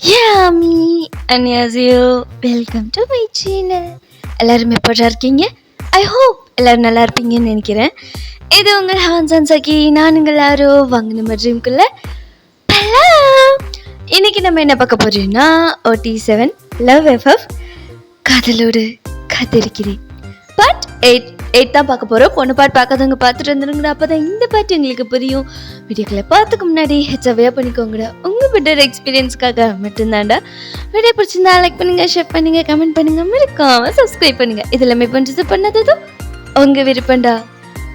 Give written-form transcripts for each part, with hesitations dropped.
Yami 안녕하세요. Welcome to my channel. எல்லாரும் எப்படி இருக்கீங்க? ஐ ஹோப் எல்லாரும் நல்லா இருப்பீங்கன்னு நினைக்கிறேன். இது உங்கள் ஹான்சன் சகி. நான் உங்கள் யாரும் வாங்க நம்ம ட்ரீம்குள்ள பலாம். இன்னைக்கு நம்ம என்ன பார்க்க போறோம்னா OT7 லவ் எஃப்எஃப் காதலோடு காத்திருக்கிறேன் பட் 8 தான் பார்க்க போகிறோம். பொண்ணு பாட்டு பார்க்காதவங்க பார்த்துட்டு வந்துருங்கடா, அப்போ தான் இந்த பாட்டு எங்களுக்கு புரியும். வீடியோக்களை பார்த்துக்கு முன்னாடி ஹெச்அவையாக பண்ணிக்கோங்கடா, உங்கள் பெட்டர் எக்ஸ்பீரியன்ஸ்க்காக மட்டும்தான்டா. வீடியோ பிடிச்சிருந்தா லைக் பண்ணுங்கள், ஷேர் பண்ணுங்கள், கமெண்ட் பண்ணுங்கள், மறக்காமல் சப்ஸ்கிரைப் பண்ணுங்கள். இது எல்லாமே பண்ணுறது பண்ணதும் உங்கள் விருப்பம்டா.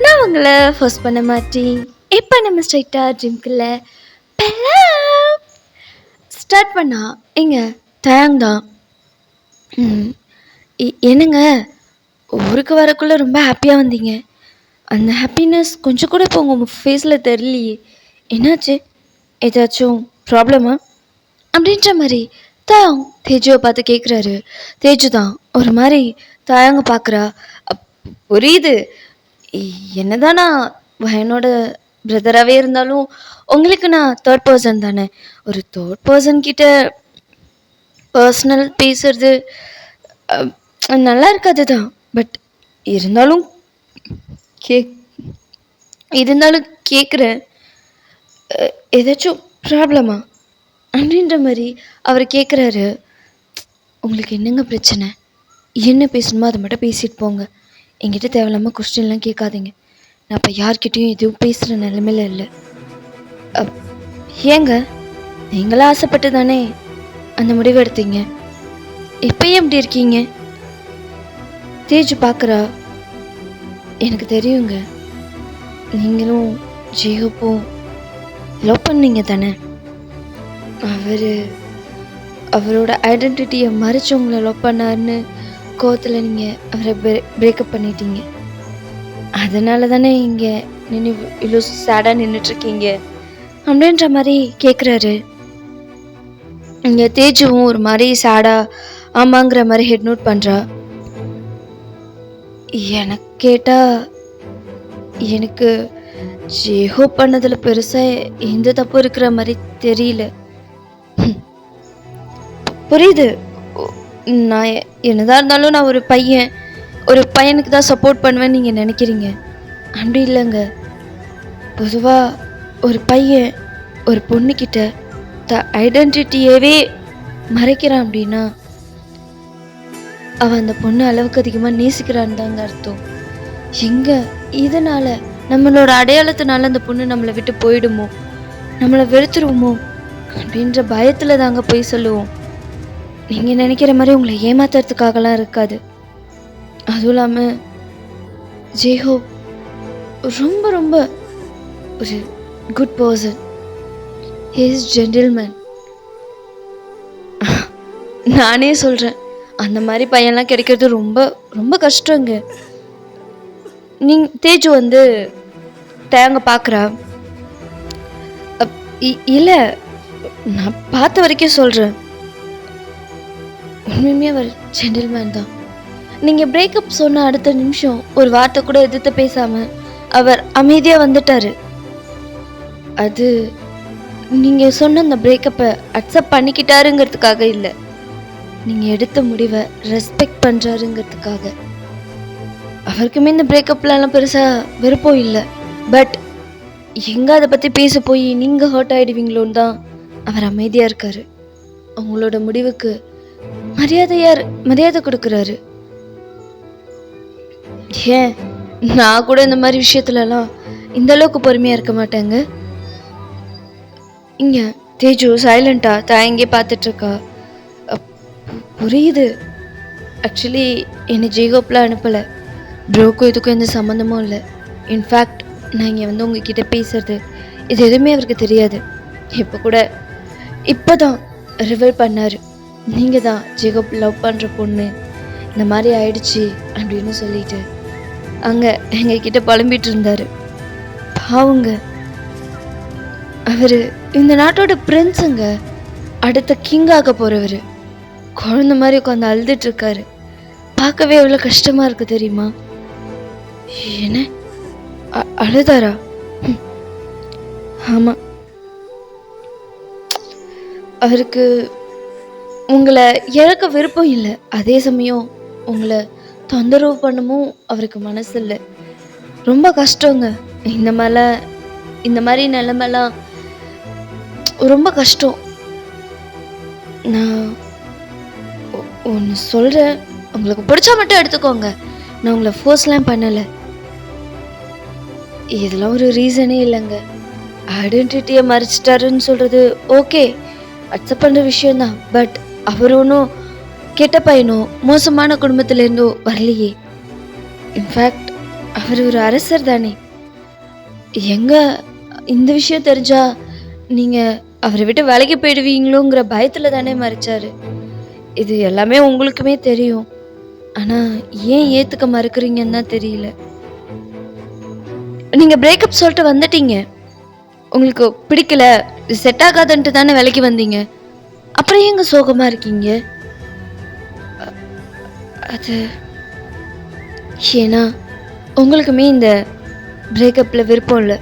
நான் உங்களை ஃபர்ஸ்ட் பண்ண மாட்டேன். இப்போ நம்ம ஸ்ட்ரைட்டாக ட்ரீம்குள்ள ஸ்டார்ட் பண்ணா எங்க டேங் தான். என்னங்க ஊருக்கு வரக்குள்ளே ரொம்ப ஹாப்பியாக வந்தீங்க. அந்த ஹாப்பினஸ் கொஞ்சம் கூட இப்போ உங்கள் ஃபேஸில் தெரியலையே. என்னாச்சு? ஏதாச்சும் ப்ராப்ளமா அப்படின்ற மாதிரி தான் தேஜுவை பார்த்து கேட்குறாரு. தேஜு தான் ஒரு மாதிரி தாயங்க பார்க்குறா. புரியுது, என்னதான் நான் என்னோட பிரதராகவே இருந்தாலும் உங்களுக்கு நான் தேர்ட் பர்சன் தானே. ஒரு தேர்ட் பர்சன் கிட்ட பர்சனல் பேசுறது நல்லா இருக்காது தான். பட் இருந்தாலும் கேட்குறேன், ஏதாச்சும் ப்ராப்ளமா அப்படின்ற மாதிரி அவர் கேட்குறாரு. உங்களுக்கு என்னங்க பிரச்சனை? என்ன பேசணுமோ அதை மட்டும் பேசிட்டு போங்க. என்கிட்ட தேவையில்லாமல் கொஸ்டின்லாம் கேட்காதீங்க. நான் இப்போ யார்கிட்டையும் எதுவும் பேசுகிற நிலைமையில இல்லை. ஏங்க நீங்களா ஆசைப்பட்டு தானே அந்த முடிவு எடுத்தீங்க. இப்பயும் எப்படி இருக்கீங்க? தேஜு பார்க்குறா. எனக்கு தெரியுங்க, நீங்களும் ஜியோப்பும் லவ் பண்ணீங்க தானே. அவரோட ஐடென்டிட்டியை மறைச்சு உங்களை லவ் பண்ணாருன்னு கோவத்தில் நீங்கள் அவரை பிரேக்கப் பண்ணிட்டீங்க. அதனால தானே இங்கே நின்று இவ்வளோ சேடாக நின்றுட்டுருக்கீங்க அப்படின்ற மாதிரி கேட்குறாரு. இங்கே தேஜுவும் ஒரு மாதிரி சேடாக ஆமாங்கிற மாதிரி ஹெட் நோட் பண்ணுறா. எனக்கு கேட்டால் எனக்கு ஜேஹோ பண்ணதில் பெருசாக எந்த தப்பு இருக்கிற மாதிரி தெரியல. புரியுது, நான் என்னதான் இருந்தாலும் நான் ஒரு பையனுக்கு தான் சப்போர்ட் பண்ணுவேன்னு நீங்கள் நினைக்கிறீங்க. அப்படி இல்லைங்க. பொதுவாக ஒரு பையன் ஒரு பொண்ணுக்கிட்ட ஐடென்டிட்டியவே மறைக்கிறான் அப்படின்னா அவன் அந்த பொண்ணு அளவுக்கு அதிகமாக நேசிக்கிறான்னு தாங்க அர்த்தம். எங்க இதனால் நம்மளோட அடையாளத்தினால அந்த பொண்ணு நம்மளை விட்டு போயிடுமோ, நம்மளை வெறுத்துருவோமோ அப்படின்ற பயத்தில் தாங்க போய் சொல்லுவோம். நீங்கள் நினைக்கிற மாதிரி உங்களை ஏமாத்துறதுக்காகலாம் இருக்காது. அதுவும் இல்லாமல் ஜேஹோ ரொம்ப ரொம்ப ஒரு good person. He is gentleman. நானே சொல்கிறேன், அந்த மாதிரி பையன்லாம் கிடைக்கிறது ரொம்ப ரொம்ப கஷ்டங்க. தேஜு தேங்க பார்க்குறா. இல்லை, நான் பார்த்த வரைக்கும் சொல்கிறேன், உண்மையுமே அவர் ஜென்டில்மேன் தான். நீங்கள் பிரேக்கப் சொன்ன அடுத்த நிமிஷம் ஒரு வார்த்தை கூட எதிர்த்து பேசாமல் அவர் அமைதியாக வந்துட்டார். அது நீங்கள் சொன்ன அந்த பிரேக்கப்பை அக்செப்ட் பண்ணிக்கிட்டாருங்கிறதுக்காக இல்லை, நீங்கள் எடுத்த முடிவை ரெஸ்பெக்ட் பண்ணுறாருங்கிறதுக்காக. அவருக்குமே இந்த பிரேக்கப்லாம் பெருசாக விருப்பம் இல்லை. பட் எங்கே அதை பற்றி பேச போய் நீங்கள் ஹர்ட் ஆகிடுவீங்களோன்னு தான் அவர் அமைதியாக இருக்கார். அவங்களோட முடிவுக்கு மரியாதை கொடுக்குறாரு. ஏன் நான் கூட இந்த மாதிரி விஷயத்துலலாம் இந்த அளவுக்கு பொறுமையாக இருக்க மாட்டேங்க. இங்கே தேஜு சைலண்ட்டாக தயங்கே பார்த்துட்ருக்கா. புரியுது, ஆக்சுவலி என்னை ஜேகோப்லாம் அனுப்பலை. ப்ரோக்கும் இதுக்கும் எந்த சம்மந்தமும் இல்லை. இன்ஃபேக்ட் நான் இங்கே உங்ககிட்ட பேசுறது இது எதுவுமே அவருக்கு தெரியாது. இப்போ தான் ரிவீல் பண்ணார், நீங்கள் தான் ஜேகோப் லவ் பண்ணுற பொண்ணு, இந்த மாதிரி ஆயிடுச்சு அப்படின்னு சொல்லிட்டு அங்கே எங்ககிட்ட புலம்பிட்டு இருந்தார். பாவுங்க, அவர் இந்த நாட்டோட பிரின்ஸுங்க, அடுத்த கிங்காக போகிறவர். குழந்த மாதிரி உட்காந்து அழுதுட்டு இருக்காரு. பார்க்கவே எவ்வளோ கஷ்டமா இருக்கு தெரியுமா? என்ன அழுதாரா? ஆமா, அவருக்கு உங்களை இழக்க விருப்பம் இல்லை, அதே சமயம் உங்களை தொந்தரவு பண்ணவும் அவருக்கு மனசு இல்லை. ரொம்ப கஷ்டங்க. இந்த மாதிரிலாம் இந்த மாதிரி நிலைமைலாம் ரொம்ப கஷ்டம். நான் ஒன்று சொல்கிறேன், உங்களுக்கு பிடிச்சா மட்டும் எடுத்துக்கோங்க. நான் உங்களை ஃபோர்ஸ்லாம் பண்ணலை. இதெல்லாம் ஒரு ரீசனே இல்லைங்க. ஐடென்டிட்டியை மறைச்சிட்டாருன்னு சொல்கிறது ஓகே, அக்செப்ட் பண்ணுற விஷயந்தான். பட் அவர் ஒன்றும் கெட்ட பையனோ மோசமான குடும்பத்திலேருந்தோ வரலையே. இன்ஃபேக்ட் அவர் ஒரு அரசர் தானே. எங்க இந்த விஷயம் தெரிஞ்சா நீங்கள் அவரை விட்டு வேலைக்கு போயிடுவீங்களோங்கிற பயத்தில் தானே மறைச்சாரு. இது எல்லாமே உங்களுக்குமே தெரியும். ஆனால் ஏன் ஏற்றுக்க மறுக்கிறீங்கன்னு தான் தெரியல. நீங்கள் பிரேக்கப் சொல்லிட்டு வந்துட்டீங்க, உங்களுக்கு பிடிக்கல, செட் ஆகாதுன்ட்டு தானே வேலைக்கு வந்தீங்க. அப்புறம் ஏங்க சோகமா இருக்கீங்க? அது ஏன்னா உங்களுக்குமே இந்த பிரேக்கப்பில் விருப்பம் இல்லை.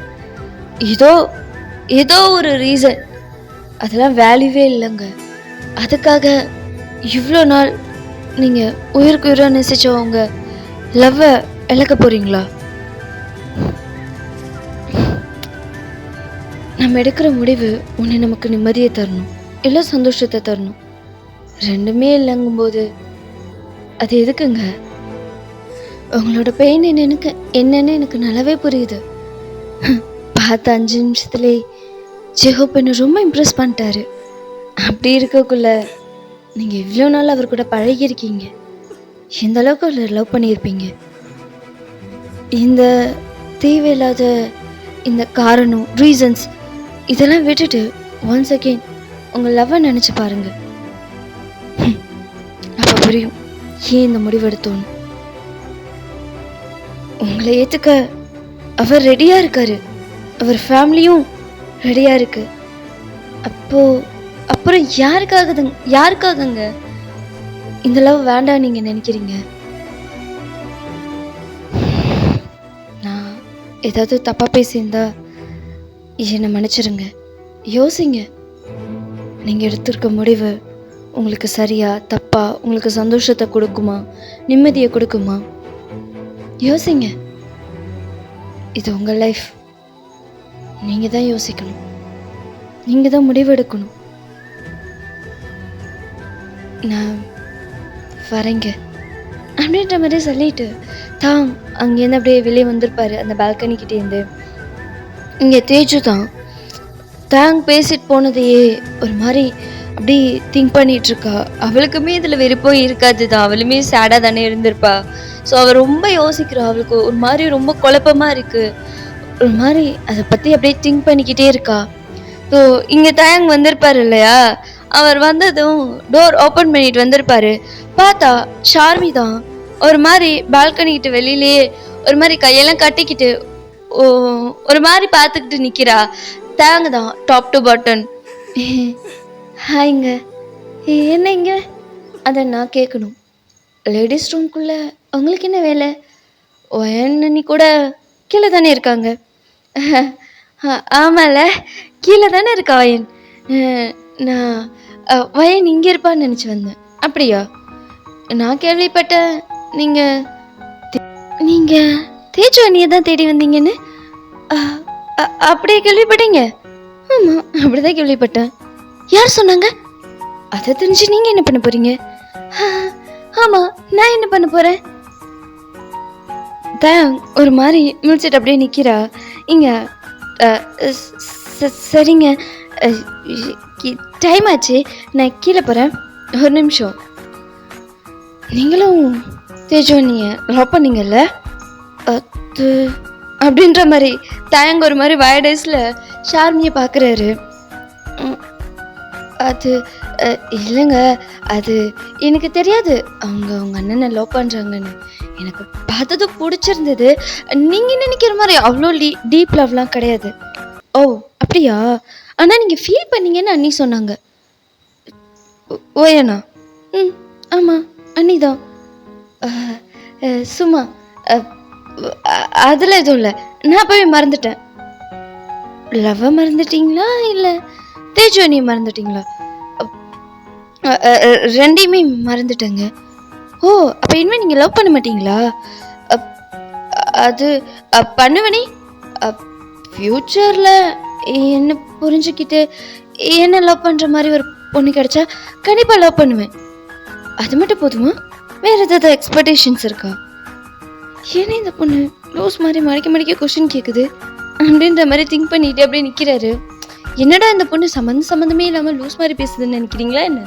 ஏதோ ஏதோ ஒரு ரீசன், அதெல்லாம் வேல்யூவே இல்லைங்க. அதுக்காக இவ்வளோ நாள் நீங்கள் உயிருக்கு உயிராக நேசிச்சவங்க லவ்வை இழக்க போகிறீங்களா? நம்ம எடுக்கிற முடிவு ஒன்று நமக்கு நிம்மதியை தரணும், இல்லை சந்தோஷத்தை தரணும். ரெண்டுமே இல்லைங்கும்போது அது எதுக்குங்க? உங்களோட பெயின் என்னன்னு எனக்கு நல்லாவே புரியுது. பார்த்த 5 நிமிஷத்துலே ஜெஹோப் என்னை ரொம்ப இம்ப்ரெஸ் பண்ணிட்டாரு. அப்படி இருக்கக்குள்ள நீங்கள் இவ்வளோ நாள் அவர் கூட பழகியிருக்கீங்க, எந்த அளவுக்கு அவர் லவ் பண்ணியிருப்பீங்க? இந்த தேவையில்லாத இந்த காரணம், ரீசன்ஸ் இதெல்லாம் விட்டுட்டு ஒன்ஸ் அகெயின் உங்கள் லவ்வை நினச்சி பாருங்க. அப்போ புரியும் ஏன் இந்த முடிவெடுத்தோன்னு. உங்களை ஏற்றுக்க அவர் ரெடியாக இருக்காரு, அவர் ஃபேமிலியும் ரெடியாக இருக்கு. அப்புறம் யாருக்காகங்க இந்த லவ் வேண்டாம் நீங்கள் நினைக்கிறீங்க? நான் ஏதாவது தப்பாக பேசியிருந்தா என்னை மன்னிச்சிருங்க. யோசிங்க, நீங்கள் எடுத்திருக்க முடிவு உங்களுக்கு சரியா தப்பா, உங்களுக்கு சந்தோஷத்தை கொடுக்குமா, நிம்மதியை கொடுக்குமா? யோசிங்க. இது உங்கள் லைஃப், நீங்கள் தான் யோசிக்கணும், நீங்கள் தான் முடிவெடுக்கணும். நான் வரேங்க அப்படின்ற மாதிரி சொல்லிட்டு தான் அங்கேருந்து அப்படியே வெளியே வந்திருப்பாரு. அந்த பால்கனிக்கிட்டேருந்து இங்கே தேஜு தான் தேங்க் பேசிட்டு போனதையே ஒரு மாதிரி அப்படி திங்க் பண்ணிட்டு இருக்கா. அவளுக்குமே இதில் விருப்பம் இருக்காது தான், அவளுமே சேடாக தானே இருந்திருப்பா. ஸோ அவள் ரொம்ப யோசிக்கிறா. அவளுக்கு ஒரு மாதிரி ரொம்ப குழப்பமாக இருக்குது, ஒரு மாதிரி அதை பற்றி அப்படியே திங்க் பண்ணிக்கிட்டே இருக்கா. ஸோ இங்கே தேங் வந்திருப்பாரு இல்லையா, அவர் வந்ததும் டோர் ஓப்பன் பண்ணிட்டு வந்திருப்பாரு. பார்த்தா ஷார்மி தான் ஒரு மாதிரி பால்கனிக்கிட்டு வெளியிலேயே ஒரு மாதிரி கையெல்லாம் கட்டிக்கிட்டு ஒரு மாதிரி பார்த்துக்கிட்டு நிற்கிறா. தேங்க தான் டாப் டு பாட்டன். ஹாய்ங்க, என்னங்க? அதை நான் கேட்கணும். லேடிஸ் ரூம்குள்ளே உங்களுக்கு என்ன வேலை? நீ கூட கீழே தானே இருக்காங்க. ஆமாம்ல, கீழே தானே இருக்கா வயன். நான் வயன் இங்கே இருப்பான்னு நினச்சி வந்தேன். அப்படியா? நான் கேள்விப்பட்டேன் நீங்கள் தேஜு அண்ணியை தான் தேடி வந்தீங்கன்னு. அப்படியே கேள்விப்பட்டீங்க? ஆமாம், அப்படிதான் கேள்விப்பட்டேன். யார் சொன்னாங்க? அதை தெரிஞ்சு நீங்கள் என்ன பண்ண போகிறீங்க? ஆமாம், நான் என்ன பண்ண போகிறேன்? தான் ஒரு மாதிரி முடிச்சுட்டு அப்படியே நிற்கிறா. இங்கே சரிங்க, டைம் ஆச்சு, நான் கீழே போகிறேன், ஒரு நிமிஷம். நீங்களும் தேஜோனியை லவ் பண்ணீங்கல்ல? அது அப்படின்ற மாதிரி தயங்க ஒரு மாதிரி வயடேஸில் ஷார்மியை பார்க்குறாரு. அது இல்லைங்க, அது எனக்கு தெரியாது அவங்க அண்ணனை லவ் பண்ணுறாங்கன்னு. எனக்கு பார்த்தது பிடிச்சிருந்தது. நீங்கள் நினைக்கிற மாதிரி அவ்வளோ டீப் லவ்லாம் கிடையாது. ஓ அப்படியா? ஆனால் நீங்கள் ஃபீல் பண்ணீங்கன்னு அண்ணி சொன்னாங்க. ஓயண்ணா? ஆமாம், அண்ணி தான். சும்மா அதில் எதுவும் இல்லை, நான் போய் மறந்துட்டேன். லவ்வை மறந்துட்டீங்களா இல்லை தேஜு அண்ணியை மறந்துட்டீங்களா? ரெண்டையுமே மறந்துட்டேங்க. ஓ, அப்போ இனிமேல் நீங்கள் லவ் பண்ண மாட்டீங்களா? அப், அது பண்ணுவேனே. ஃப்யூச்சரில் என்ன புரிஞ்சுக்கிட்டு என்ன லவ் பண்ணுற மாதிரி ஒரு பொண்ணு கிடைச்சா கண்டிப்பாக லவ் பண்ணுவேன். அது மட்டும் போதுமா? வேறு ஏதாவது எக்ஸ்பெக்டேஷன்ஸ் இருக்கா? ஏன்னா இந்த பொண்ணு லூஸ் மாதிரி மடிக்க கொஸ்டின் கேட்குது அப்படின்ற மாதிரி திங்க் பண்ணிட்டு அப்படியே நிற்கிறாரு. என்னடா இந்த பொண்ணு சம்மந்தமே இல்லாமல் லூஸ் மாதிரி பேசுதுன்னு நினைக்கிறீங்களா என்ன?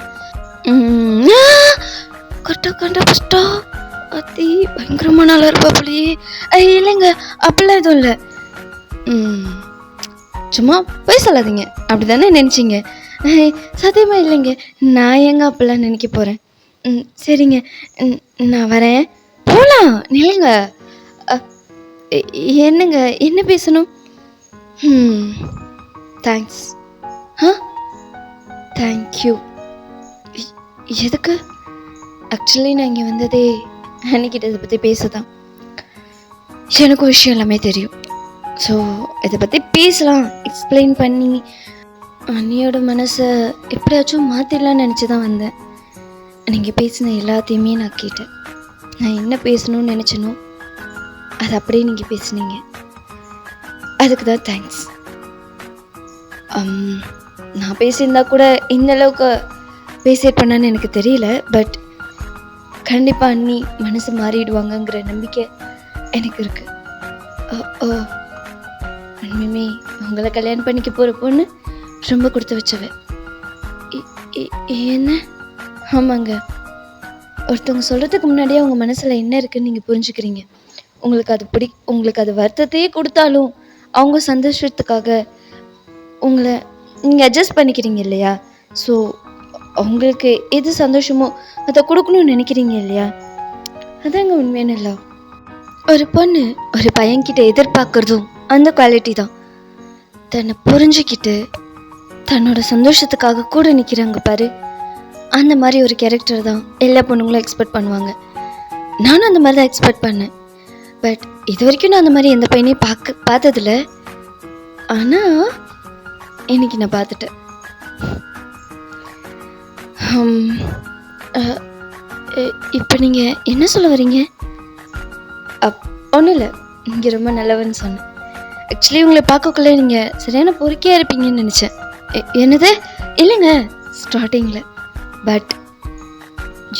கரெக்டாக கண்டுபிடிச்சிட்டா அத்தி பயங்கரமாக நல்லா இருப்பா போலயே. இல்லைங்க, அப்படிலாம் எதுவும் இல்லை. சும்மா போய் சொல்லாதீங்க, அப்படி தானே நினச்சிங்க? சத்தியமாக இல்லைங்க, நான் எங்க அப்படிலாம் நினைக்க போகிறேன். சரிங்க, நான் வரேன். போகலாம், நில்லுங்க. என்னங்க, என்ன பேசணும்? தேங்க்ஸ். தேங்க்யூ. எதுக்கு? ஆக்சுவலி நான் இங்கே வந்ததே அன்னைக்கிட்ட இதை பற்றி பேசதான். எனக்கும் விஷயம் எல்லாமே தெரியும். ஸோ இதை பற்றி பேசலாம், எக்ஸ்பிளைன் பண்ணி அண்ணியோட மனசை எப்படியாச்சும் மாற்றிடலான்னு நினச்சி தான் வந்தேன். நீங்கள் பேசின எல்லாத்தையுமே நான் கேட்டேன். நான் என்ன பேசணும்னு நினச்சனோ அது அப்படியே நீங்கள் பேசுனீங்க. அதுக்கு தான் தேங்க்ஸ். நான் பேசியிருந்தா கூட இந்த அளவுக்கு பேசியிருப்பேன்னு எனக்கு தெரியல. பட் கண்டிப்பாக அண்ணி மனசு மாறிடுவாங்கங்கிற நம்பிக்கை எனக்கு இருக்கு. உண்மையுமே உங்களை கல்யாணம் பண்ணிக்க போகிற பொண்ணு ரொம்ப கொடுத்து வச்சவ. என்ன? ஆமாங்க, ஒருத்தவங்க சொல்கிறதுக்கு முன்னாடியே அவங்க மனசில் என்ன இருக்குன்னு நீங்கள் புரிஞ்சுக்கிறீங்க. உங்களுக்கு அது வருத்தத்தையே கொடுத்தாலும் அவங்க சந்தோஷத்துக்காக உங்களை நீங்கள் அட்ஜஸ்ட் பண்ணிக்கிறீங்க இல்லையா? ஸோ அவங்களுக்கு எது சந்தோஷமோ அதை கொடுக்கணும்னு நினைக்கிறீங்க இல்லையா? அதாங்க உண்மையான லவ். ஒரு பொண்ணு ஒரு பையன்கிட்ட எதிர்பார்க்குறதும் அந்த குவாலிட்டி தான். தன்னை புரிஞ்சுக்கிட்டு தன்னோட சந்தோஷத்துக்காக கூட நிற்கிறாங்க பாரு, அந்த மாதிரி ஒரு கேரக்டர் தான் எல்லா பொண்ணுங்களும் எக்ஸ்பெக்ட் பண்ணுவாங்க. நானும் அந்த மாதிரி தான் எக்ஸ்பெக்ட் பண்ணேன். பட் இது வரைக்கும் நான் அந்த மாதிரி எந்த பையனையும் பார்த்ததில்ல. ஆனால் இன்னைக்கு நான் பார்த்துட்டேன். இப்போ நீங்கள் என்ன சொல்ல வரீங்க? ஒன்றும் இல்லை, நீங்கள் ரொம்ப நல்லவன்னு சொன்னேன். ஆக்சுவலி உங்களை பார்க்கக்குள்ளே நீங்கள் சரியான பொறுக்கியாக இருப்பீங்கன்னு நினச்சேன். என்னது? இல்லைங்க, ஸ்டார்டிங்கில். But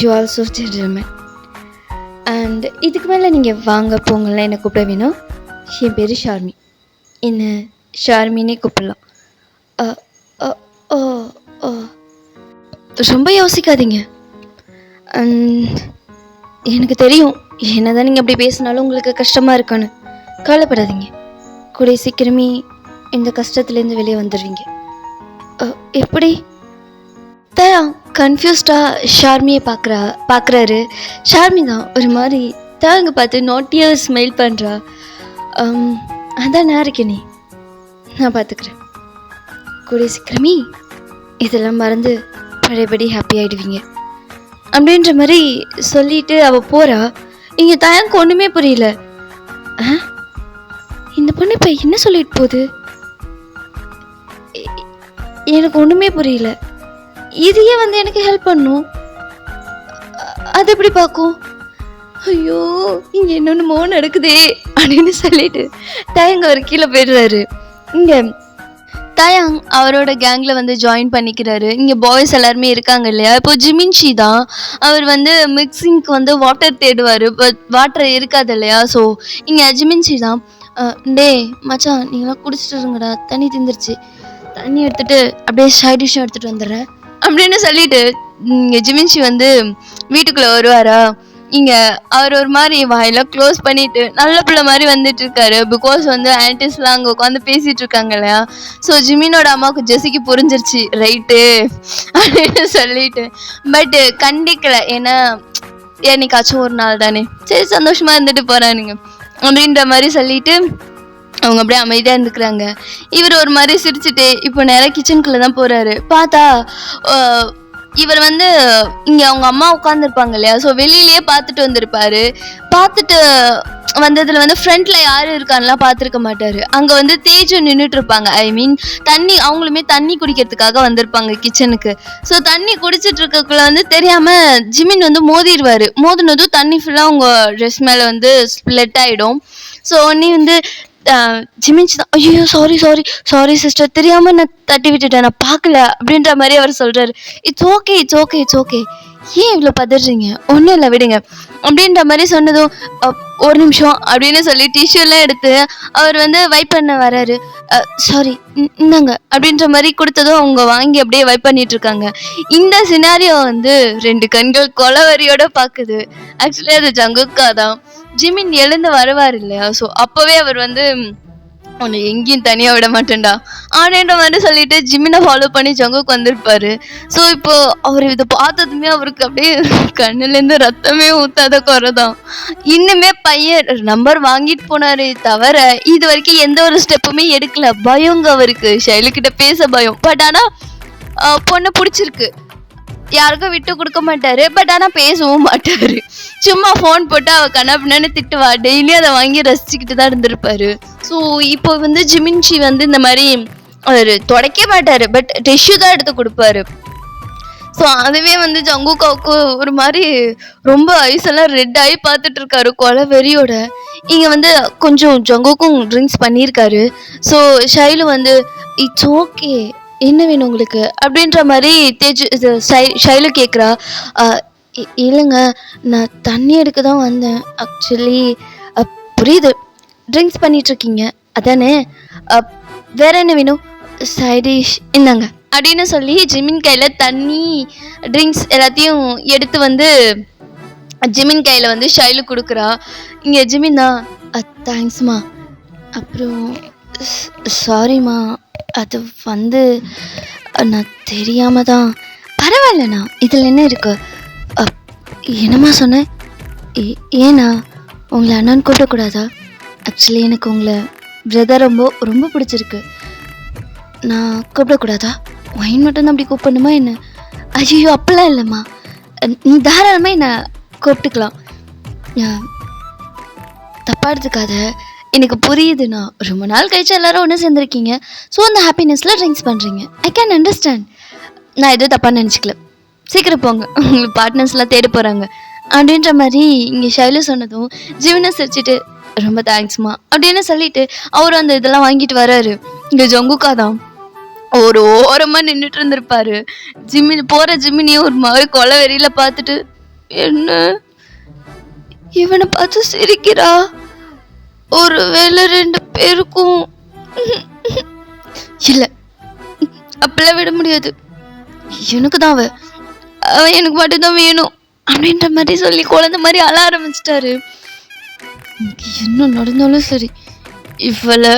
you also gentleman. And இதுக்கு மேலே நீங்கள் வாங்க போங்கலாம் என்னை கூப்பிட வேணும். என் பேர் ஷார்மி, என்ன ஷார்மினே கூப்பிடலாம். ரொம்ப யோசிக்காதீங்க. எனக்கு தெரியும் என்ன தான் நீங்கள் அப்படி பேசினாலும் உங்களுக்கு கஷ்டமாக இருக்கான்னு. கவலைப்படாதீங்க, கூடிய சீக்கிரமே இந்த கஷ்டத்துலேருந்து வெளியே வந்துடுவீங்க. எப்படி? கன்ஃபியூஸ்டாக ஷார்மியை பார்க்குறாரு. ஷார்மி தான் ஒரு மாதிரி தாங்க பார்த்து நாட்டியாக ஸ்மைல் பண்ணுறா. அதான் நான் இருக்கேனே, நான் பார்த்துக்கிறேன். கூடிய சீக்கிரமே இதெல்லாம் மறந்து பழையபடி ஹாப்பி ஆகிடுவீங்க அப்படின்ற மாதிரி சொல்லிட்டு அவள் போகிறா. இங்கே தயாங்க ஒன்றுமே புரியல. இந்த பொண்ணு இப்போ என்ன சொல்லிட்டு போகுது? எனக்கு ஒன்றுமே புரியல. இதையே வந்து எனக்கு ஹெல்ப் பண்ணும், அது எப்படி பார்க்கும்? ஐயோ, இங்கே என்னொன்னுமோ நடக்குதே அப்படின்னு சொல்லிட்டு தயங்க அவர் கீழே போயிடுறாரு. இங்கே தயாங் அவரோட கேங்கில் வந்து ஜாயின் பண்ணிக்கிறாரு. இங்கே பாய்ஸ் எல்லாருமே இருக்காங்க இல்லையா? இப்போ ஜிமின்ஷி தான் அவர் வந்து மிக்சிங்க்கு வந்து வாட்டர் தேடுவார். பட் வாட்டர் இருக்காது இல்லையா? ஸோ இங்கே ஜிமின்ஷி தான், டே மச்சான் நீங்களாம் குடிச்சிட்டு இருங்கடா, தண்ணி திந்துருச்சு, தண்ணி எடுத்துகிட்டு அப்படியே சைட் டிஷ்ஷும் எடுத்துகிட்டு வந்துடுறேன் அப்படின்னு சொல்லிட்டு இங்கே ஜிமின்ஷி வந்து வீட்டுக்குள்ளே வருவாரா. இங்கே அவர் ஒரு மாதிரி வாயெல்லாம் க்ளோஸ் பண்ணிட்டு நல்ல பிள்ளை மாதிரி வந்துட்டு இருக்காரு. பிகாஸ் வந்து ஆன்டிஸ்லாம் அங்கே உட்காந்து பேசிட்டு இருக்காங்க இல்லையா? ஸோ ஜிமினோட அம்மாவுக்கு ஜெசிக்கு புரிஞ்சிருச்சு ரைட்டு அப்படின்னு சொல்லிட்டு. பட்டு கண்டிக்கலை, ஏன்னா என்னைக்காச்சும் ஒரு நாள் தானே, சரி சந்தோஷமா இருந்துட்டு போறானுங்க அப்படின்ற மாதிரி சொல்லிட்டு அவங்க அப்படியே அமைதியாக இருந்துக்கிறாங்க. இவர் ஒரு மாதிரி சிரிச்சுட்டு இப்போ நேராக கிச்சனுக்குள்ளே தான் போகிறாரு. பார்த்தா இவர் வந்து இங்க அவங்க அம்மா உட்காந்துருப்பாங்க இல்லையா, ஸோ வெளியிலயே பார்த்துட்டு வந்திருப்பாரு. பார்த்துட்டு வந்ததுல வந்து ஃப்ரண்ட்ல யாரும் இருக்கான்லாம் பார்த்துருக்க மாட்டாரு. அங்க வந்து தேஜு நின்றுட்டு இருப்பாங்க. ஐ மீன் தண்ணி, அவங்களுமே தண்ணி குடிக்கிறதுக்காக வந்திருப்பாங்க கிச்சனுக்கு. ஸோ தண்ணி குடிச்சிட்டு இருக்கக்குள்ள வந்து தெரியாம ஜிமின் வந்து மோதிடுவாரு. மோதினதும் தண்ணி ஃபுல்லா அவங்க ட்ரெஸ் மேல வந்து ஸ்ப்ளெட் ஆயிடும். ஸோ உடனே வந்து ஜிமின்ஸ் தான், ஐயோ சாரி சாரி சாரி சிஸ்டர், தெரியாம நான் தட்டி விட்டுட்டேன், நான் பார்க்கல அப்படின்ற மாதிரி அவர் சொல்றாரு. It's okay it's okay it's okay, ஏன் இவ்வளோ பதறீங்க, ஒன்றும் இல்லை விடுங்க அப்படின்ற மாதிரி சொன்னதும் ஒரு நிமிஷம் அப்படின்னு சொல்லி டிஷ்யூலாம் எடுத்து அவர் வந்து வைப் பண்ண வராரு. சாரி இந்தாங்க அப்படின்ற மாதிரி கொடுத்ததும் அவங்க வாங்கி அப்படியே வைப் பண்ணிட்டு இருக்காங்க. இந்த சினாரியோ வந்து 2 கண்கள் கொலவரியோட பார்க்குது. ஆக்சுவலி அது ஜங்குக்கா தான். ஜிமின் எழுந்து வருவார் இல்லையா, ஸோ அப்போவே அவர் வந்து உன்னை எங்கேயும் தனியாக விட மாட்டேன்டா அப்படின்ற மாதிரி சொல்லிட்டு ஜிமினை ஃபாலோ பண்ணி ஜங்குக்கு வந்திருப்பாரு. ஸோ இப்போ அவர் இதை பார்த்ததுமே அவருக்கு அப்படியே கண்ணுலேருந்து ரத்தமே ஊத்தாத குறை தான். இன்னுமே பையன் நம்பர் வாங்கிட்டு போனாரு தவிர இது வரைக்கும் எந்த ஒரு ஸ்டெப்புமே எடுக்கல. பயங்க அவருக்கு, ஷைலுக்கிட்ட பேச பயம். பட் ஆனால் பொண்ணை பிடிச்சிருக்கு, யாருக்கும் விட்டு கொடுக்க மாட்டாரு. பட் ஆனால் பேசவும் மாட்டாரு. சும்மா ஃபோன் போட்டு அவள் கண்ணாப்பின்னு திட்டுவா. டெய்லி அதை வாங்கி ரசிச்சுக்கிட்டு தான் இருந்திருப்பாரு. ஸோ இப்போ வந்து ஜிமின்ஷி வந்து இந்த மாதிரி அவர் தொடக்க மாட்டார், பட் டிஷ்யூ தான் எடுத்து கொடுப்பாரு. ஸோ அதுவே வந்து ஜங்குக்காவுக்கு ஒரு மாதிரி ரொம்ப ஐஸெல்லாம் ரெட் ஆகி பார்த்துட்டு இருக்காரு கொலை வெறியோட. இங்கே வந்து கொஞ்சம் ஜங்குக்கும் ட்ரிங்க்ஸ் பண்ணியிருக்காரு. ஸோ ஷைலு வந்து இட்ஸ் ஓகே, என்ன வேணும் உங்களுக்கு அப்படின்ற மாதிரி தேஜு இது ஷைலு கேட்குறா. இல்லைங்க, நான் தண்ணி எடுக்க தான் வந்தேன். ஆக்சுவலி புரியுது, ட்ரிங்க்ஸ் பண்ணிகிட்ருக்கீங்க அதானே, வேற என்ன வேணும், சைடிஷ் இந்தாங்க அப்படின்னு சொல்லி ஜிமின் கையில் தண்ணி ட்ரிங்க்ஸ் எல்லாத்தையும் எடுத்து வந்து ஜிமின் கையில் வந்து ஷைலு கொடுக்குறா. இங்கே ஜிமின் தான், தேங்க்ஸ்மா, அப்புறம் சாரிம்மா, அது வந்து நான் தெரியாம தான். பரவாயில்லண்ணா, இதில் என்ன இருக்கு, என்னம்மா சொன்னேன், ஏண்ணா உங்களை அண்ணான்னு கூப்பிடக்கூடாதா? ஆக்சுவலி எனக்கு உங்களை பிரதர் ரொம்ப ரொம்ப பிடிச்சிருக்கு, நான் கூப்பிடக்கூடாதா? ஒயின் மட்டும்தான் அப்படி கூப்பிடணுமா என்ன? ஐயோ அப்பெல்லாம் இல்லைம்மா, நீ தாராளமாக என்னை கூப்பிட்டுக்கலாம், தப்பாக எடுத்துக்காத, எனக்கு புரியுதுண்ணா, ரொம்ப நாள் கழிச்சு எல்லாரும் ஒன்று சேர்ந்துருக்கீங்க, ஸோ அந்த ஹாப்பினஸில் ட்ரிங்க்ஸ் பண்ணுறீங்க, ஐ கேன் அண்டர்ஸ்டாண்ட், நான் எதுவும் தப்பாக நினச்சிக்கல, சீக்கிரம் போங்க, உங்களுக்கு பார்ட்னர்ஸ்லாம் தேட போகிறாங்க அப்படின்ற மாதிரி இங்கே ஷைலு சொன்னதும் ஜிமினை சிரிச்சிட்டு ரொம்ப தேங்க்ஸ்மா அப்படின்னு சொல்லிட்டு அவர் அந்த இதெல்லாம் வாங்கிட்டு வராரு. இங்கே ஜங்குக்கா தான் ஒரு ஓரமாக நின்றுட்டு இருந்திருப்பாரு. ஜிமினியும் ஒரு மாதிரி கொலை வெறியில் பார்த்துட்டு, என்ன இவனை பார்த்து சிரிக்கிறா, ஒரு வேளை 2 பேருக்கும் இல்லை அப்பெல்லாம் விட முடியாது, எனக்கு தான் அவன் எனக்கு மட்டும்தான் வேணும் அப்படின்ற மாதிரி சொல்லி குழந்தை மாதிரி அழ ஆரம்பிச்சிட்டாரு. என்ன நடந்தாலும் சரி இவ்வளோ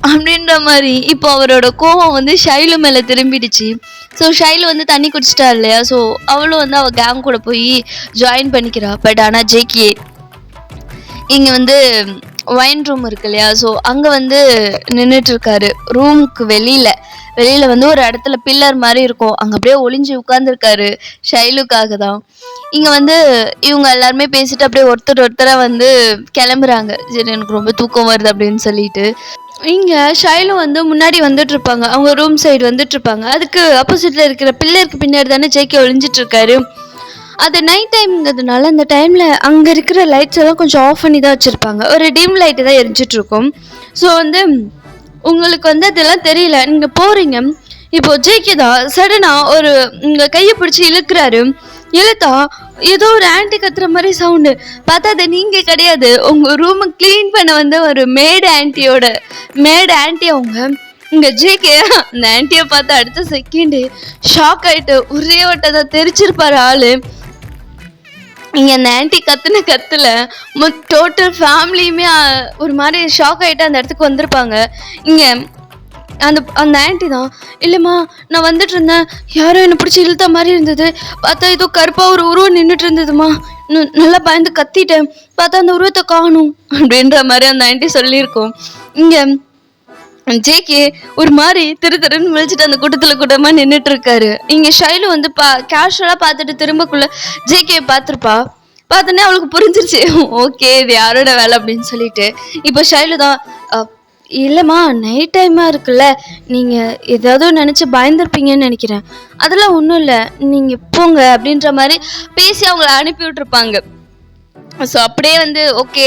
அப்படின்ற மாதிரி இப்போ அவரோட கோவம் வந்து ஷைலு மேலே திரும்பிடுச்சு. ஸோ ஷைலு வந்து தண்ணி குடிச்சிட்டா இல்லையா, ஸோ அவளும் வந்து அவள் கேங் கூட போய் ஜாயின் பண்ணிக்கிறா. பட் ஆனால் ஜேகே இங்கே வந்து ஒயின் ரூம் இருக்கு இல்லையா, ஸோ அங்கே வந்து நின்றுட்டு இருக்காரு. ரூமுக்கு வெளியில் வந்து ஒரு இடத்துல பில்லர் மாதிரி இருக்கும், அங்கே அப்படியே ஒளிஞ்சு உட்காந்துருக்காரு ஷைலுக்காக தான். இங்கே வந்து இவங்க எல்லாருமே பேசிட்டு அப்படியே ஒருத்தராக வந்து கிளம்புறாங்க. சரி எனக்கு ரொம்ப தூக்கம் வருது அப்படின்னு சொல்லிட்டு இங்கே ஷைலு வந்து முன்னாடி வந்துட்டுருப்பாங்க, அவங்க ரூம் சைடு வந்துட்டுருப்பாங்க. அதுக்கு ஆப்போசிட்டில் இருக்கிற பில்லருக்கு பின்னாடி தானே ஜேகே ஒளிஞ்சிட்ருக்காரு. அது நைட் டைம்ங்கிறதுனால அந்த டைமில் அங்கே இருக்கிற லைட்ஸ் எல்லாம் கொஞ்சம் ஆஃப் பண்ணி தான் வச்சுருப்பாங்க, ஒரு டிம் லைட்டு தான் எரிஞ்சிட்ருக்கும். ஸோ வந்து உங்களுக்கு வந்து அதெல்லாம் தெரியல, நீங்கள் போகிறீங்க. இப்போது ஜேகே தான் சடனாக ஒரு உங்கள் கையை பிடிச்சி இழுத்தா ஏதோ ஒரு ஆன்டி கத்துற மாதிரி சவுண்டு. பார்த்தா அது நீங்கள் கிடையாது, உங்கள் ரூமை க்ளீன் பண்ண வந்து ஒரு மேடு ஆன்டி அவங்க. இங்கே ஜேகே அந்த ஆன்ட்டியை பார்த்து அடுத்த செகண்டு ஷாக் ஆகிட்டு ஒரே வட்டத்தை தெரிச்சிருப்பார் ஆள். இங்கே அந்த ஆன்ட்டி கத்துல டோட்டல் ஃபேமிலியுமே ஒரு மாதிரி ஷாக் ஆகிட்டு அந்த இடத்துக்கு வந்திருப்பாங்க. இங்கே அந்த ஆன்ட்டி தான், இல்லைம்மா நான் வந்துட்டு இருந்தேன், யாரும் என்னை பிடிச்சி இழுத்த மாதிரி இருந்தது, பார்த்தா ஏதோ கருப்பாக ஒரு உருவம் நின்றுட்டு இருந்ததுமா, நல்லா பயந்து கத்திட்டேன், பார்த்தா அந்த உருவத்தை காணும் அப்படின்ற மாதிரி அந்த ஆன்ட்டி சொல்லியிருக்கோம். இங்கே ஜேகே ஒரு மாதிரி திருன்னு முழிச்சிட்டு அந்த கூட்டமா நின்றுட்டு இருக்காரு. இங்க ஷைலு வந்து கேஷுவலா பார்த்துட்டு திரும்பக்குள்ள ஜேகே பார்த்துருப்பா. பார்த்தோன்னே அவளுக்கு புரிஞ்சிருச்சு, ஓகே இது யாரோட வேலை அப்படின்னு சொல்லிட்டு. இப்போ ஷைலு தான், இல்லைம்மா நைட் டைமாக இருக்குல்ல, நீங்கள் ஏதாவது நினச்சி பயந்துருப்பீங்கன்னு நினைக்கிறேன், அதெல்லாம் ஒன்றும் இல்லை, நீங்கள் போங்க அப்படின்ற மாதிரி பேசி அவங்கள அனுப்பி விட்டுருப்பாங்க. ஸோ அப்படியே வந்து ஓகே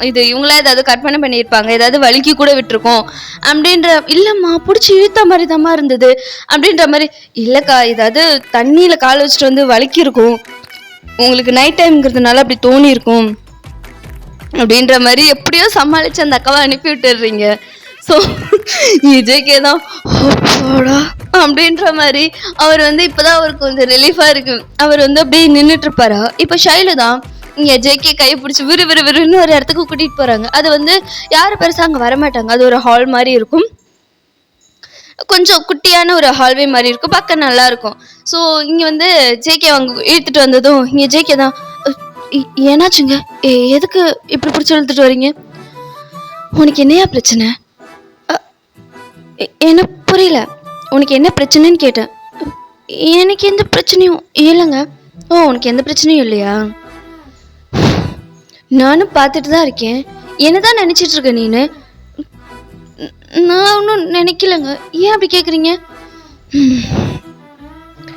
இது இவங்களா ஏதாவது கற்பனை பண்ணியிருப்பாங்க, ஏதாவது வலிக்கு கூட விட்டுருக்கோம் அப்படின்ற, இல்லைம்மா பிடிச்சி இழுத்த மாதிரி தாம்மா இருந்தது அப்படின்ற மாதிரி, இல்லைக்கா ஏதாவது தண்ணியில் கால் வச்சுட்டு வந்து வலிக்கு இருக்கும், உங்களுக்கு நைட் டைம்ங்கிறதுனால அப்படி தோணி இருக்கும் அப்படின்ற மாதிரி எப்படியோ சமாளித்து அந்த அக்காவை அனுப்பி விட்டுடுறீங்க. ஸோ விஜய்க்கே தான் போடா அப்படின்ற மாதிரி அவர் வந்து இப்போதான் அவருக்கு கொஞ்சம் ரிலீஃபாக இருக்குது. அவர் வந்து அப்படியே நின்றுட்டு இருப்பாரா. இப்போ ஷைலு தான் இங்கே ஜேகே கையை பிடிச்சி விறுவிறுன்னு ஒரு இடத்துக்கு கூட்டிகிட்டு போகிறாங்க. அது வந்து யாரும் பெருசாக அங்கே வரமாட்டாங்க, அது ஒரு ஹால் மாதிரி இருக்கும், கொஞ்சம் குட்டியான ஒரு ஹால்வே மாதிரி இருக்கும், பார்க்க நல்லா இருக்கும். ஸோ இங்கே வந்து ஜேகே அவங்க இழுத்துட்டு வந்ததும் இங்கே ஜேகே தான், ஏன்னாச்சுங்க எதுக்கு இப்படி பிடிச்சி இழுத்துட்டு வரீங்க, உனக்கு என்னையா பிரச்சனை, எனக்கு புரியல, உனக்கு என்ன பிரச்சனைன்னு கேட்டேன். எனக்கு எந்த பிரச்சனையும் இல்லைங்க. ஓ உனக்கு எந்த பிரச்சனையும் இல்லையா, நானும் பார்த்துட்டு தான் இருக்கேன், என்ன தான் நினச்சிட்டு இருக்க நீனு, நான் ஒன்றும் நினைக்கலங்க, ஏன் அப்படி கேட்குறீங்க,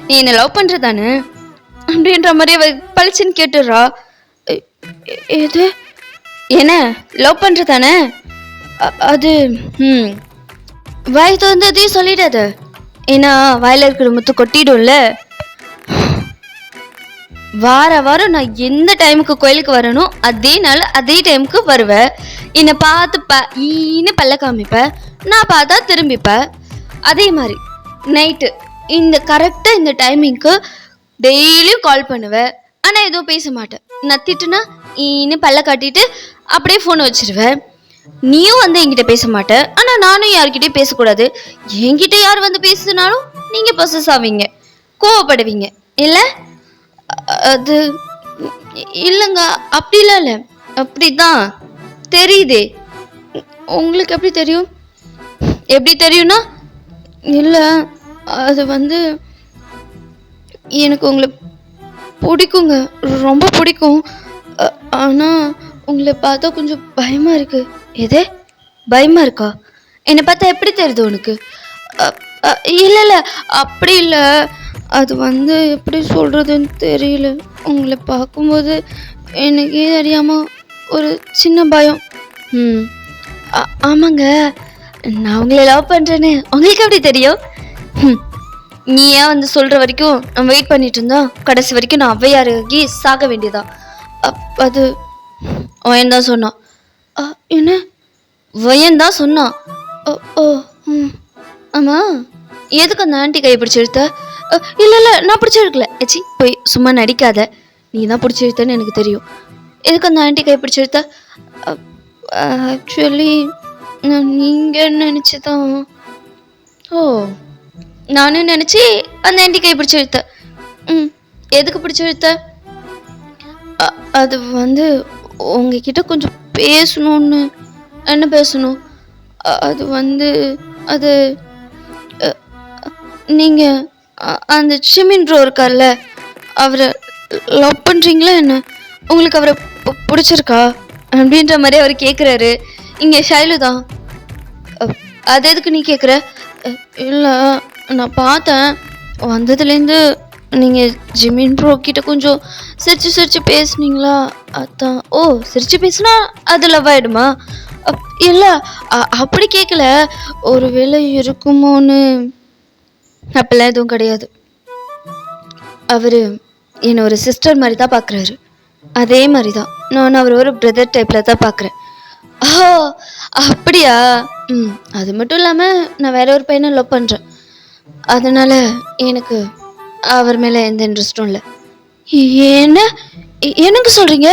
நீ என்னை லவ் பண்ணுறதானே அப்படின்ற மாதிரி அவ பளிச்சுன்னு கேட்டுடுறா. எது என்ன லவ் பண்ணுறதானே, அது வாய் திறந்து அதையும் சொல்லிடாத, ஏன்னா வாயில இருக்கிற முத்து கொட்டிடும்ல. வாரம் நான் எந்த டைமுக்கு கோயிலுக்கு வரணும் அதே நாள் அதே டைமுக்கு வருவேன், என்னை பார்த்து ஈன்னு பல்ல காமிப்ப, நான் பார்த்தா திரும்பிப்ப, அதே மாதிரி நைட்டு இந்த கரெக்டாக இந்த டைமிங்க்கு டெய்லியும் கால் பண்ணுவேன், ஆனால் எதுவும் பேச மாட்டேன், நான் திட்டுனா ஈன்னு பல்ல காட்டிட்டு அப்படியே ஃபோனை வச்சிருவேன், நீயும் வந்து என்கிட்ட பேச மாட்டேன், ஆனால் நானும் யார்கிட்டயும் பேசக்கூடாது, என்கிட்ட யார் வந்து பேசுனாலும் நீங்கள் பொசஸ் ஆவீங்க, கோவப்படுவீங்க இல்லை. அது இல்லைங்க அப்படிலாம் இல்லை, அப்படிதான் தெரியுதே, உங்களுக்கு எப்படி தெரியும், எப்படி தெரியும்னா, இல்லை அது வந்து எனக்கு உங்களை பிடிக்குங்க, ரொம்ப பிடிக்கும், ஆனால் உங்களை பார்த்தா கொஞ்சம் பயமாக இருக்குது. எதே பயமாக இருக்கா, என்னை பார்த்தா எப்படி தெரியுது உனக்கு, இல்லை அப்படி இல்லை, அது வந்து எப்படி சொல்கிறதுன்னு தெரியல, உங்களை பார்க்கும்போது எனக்கே தெரியாமல் ஒரு சின்ன பயம். ஆமாங்க நான் உங்களை லவ் பண்ணுறேன்னு உங்களுக்கு எப்படி தெரியும், நீ ஏன் வந்து சொல்கிற வரைக்கும் நம்ம வெயிட் பண்ணிட்டு இருந்தோம், கடைசி வரைக்கும் நான் ஔவையாருகி சாக வேண்டியதான். அது வயன்தான் சொன்னான். என்ன வயன்தான் சொன்னான், ஓ ஆமாம் எதுக்கு அந்த ஆண்டி கையை பிடிச்சி இழுத்த, இல்லை நான் பிடிச்சி இழுக்கல, ஏச்சி போய் சும்மா நடிக்காத, நீ தான் பிடிச்சி இழுத்தன்னு எனக்கு தெரியும், எதுக்கு அந்த ஆண்டி கையை பிடிச்சி இழுத்த, ஆக்சுவலி நான் நீங்கள் நினச்சி தான், ஓ நானும் நினச்சி அந்த ஆண்டி கையை பிடிச்சி இழுத்தேன். எதுக்கு பிடிச்சி இழுத்த, அது வந்து உங்ககிட்ட கொஞ்சம் பேசணும்னு. என்ன பேசணும், அது வந்து அது நீங்கள் அந்த சிமின்ட்ரோ இருக்கார்ல அவரை லவ் பண்ணுறீங்களா என்ன, உங்களுக்கு அவரை பிடிச்சிருக்கா அப்படின்ற மாதிரி அவர் கேட்குறாரு. இங்கே ஷைலு தான், அது எதுக்கு நீ கேட்குற, இல்லை நான் பார்த்தேன் வந்ததுலேருந்து நீங்கள் ஜிமின்ட்ரோ கிட்ட கொஞ்சம் சிரிச்சு பேசுனீங்களா, அதான். ஓ சிரிச்சு பேசுனா அது லவ் ஆகிடுமா, இல்லை அப்படி கேட்கல, ஒரு வேளை இருக்குமோன்னு. அப்பெல்லாம் எதுவும் கிடையாது, அவர் என்னை ஒரு சிஸ்டர் மாதிரி தான் பார்க்குறாரு, அதே மாதிரி தான் நான் அவர் ஒரு பிரதர் டைப்பில் தான் பார்க்குறேன். ஓ அப்படியா, அது மட்டும் இல்லாமல் நான் வேற ஒரு பையனை லவ் பண்ணுறேன், அதனால் எனக்கு அவர் மேலே எந்த இன்ட்ரெஸ்ட்டும் இல்லை. என்ன எனக்கு சொல்கிறீங்க,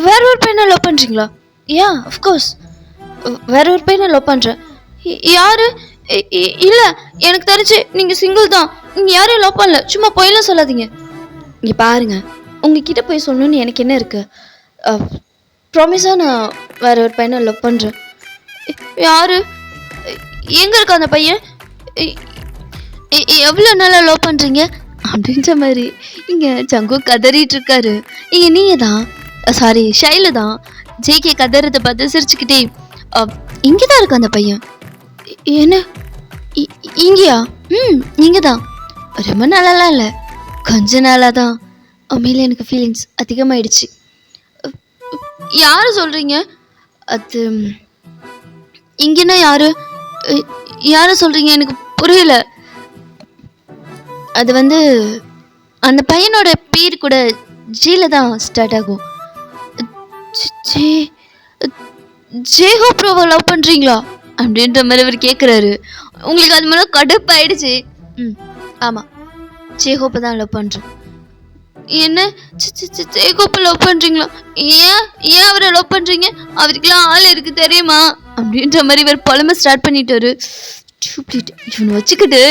வேற ஒரு பையனை லவ் பண்ணுறீங்களா, ஏன் அஃப்கோர்ஸ் வேற ஒரு பையனை லவ் பண்ணுறேன். யாரு, இல்லை எனக்கு தெரிஞ்சு நீங்கள் சிங்கிள் தான், நீங்கள் யாரையும் லவ் பண்ணல, சும்மா போயெல்லாம் சொல்லாதீங்க. இங்கே பாருங்க, உங்ககிட்ட போய் சொல்லணும்னு எனக்கு என்ன இருக்குது, ப்ராமிஸாக நான் வேற ஒரு பையனை லவ் பண்ணுறேன். யாரு, எங்கே இருக்க அந்த பையன்? எவ்வளோ நாளாக லவ் பண்ணுறீங்க அப்படின்ற மாதிரி இங்கே ஜங்கு கதறிட்டு இருக்காரு. இங்கே நீங்கள் தான் சாரி ஷைலு தான் ஜேகே கதறதை பார்த்து சிரிச்சுக்கிட்டே இங்கே தான் இருக்கு அந்த பையன். என்ன இங்கேயா? இங்கே தான். ரொம்ப நாளாலாம் இல்லை, கொஞ்ச நாளாக தான். உண்மையில எனக்கு ஃபீலிங்ஸ் அதிகமாகிடுச்சு. யார் சொல்கிறீங்க? அது இங்கன்னா யாரு யாரை சொல்கிறீங்க? எனக்கு புரியல. அது வந்து அந்த பையனோட பேர் கூட ஜியில் தான் ஸ்டார்ட் ஆகும். ஜே ஜேஹோ ப்ரோவை லவ் பண்ணுறீங்களா அப்படின்ற மாதிரி அவர் கேட்குறாரு. உங்களுக்கு அது மேலே கடுப்பாயிடுச்சு. ஆமாம், ஜேஹோப்பை தான் லவ் பண்ணுறேன். என்ன ஜேஹோப்பை லவ் பண்ணுறீங்களா? ஏன் அவரை லவ் பண்ணுறீங்க? அவருக்கெல்லாம் ஆள் இருக்கு தெரியுமா அப்படின்ற மாதிரி இவர் புலம்ப ஸ்டார்ட் பண்ணிட்டாரு. இவனை வச்சுக்கிட்டு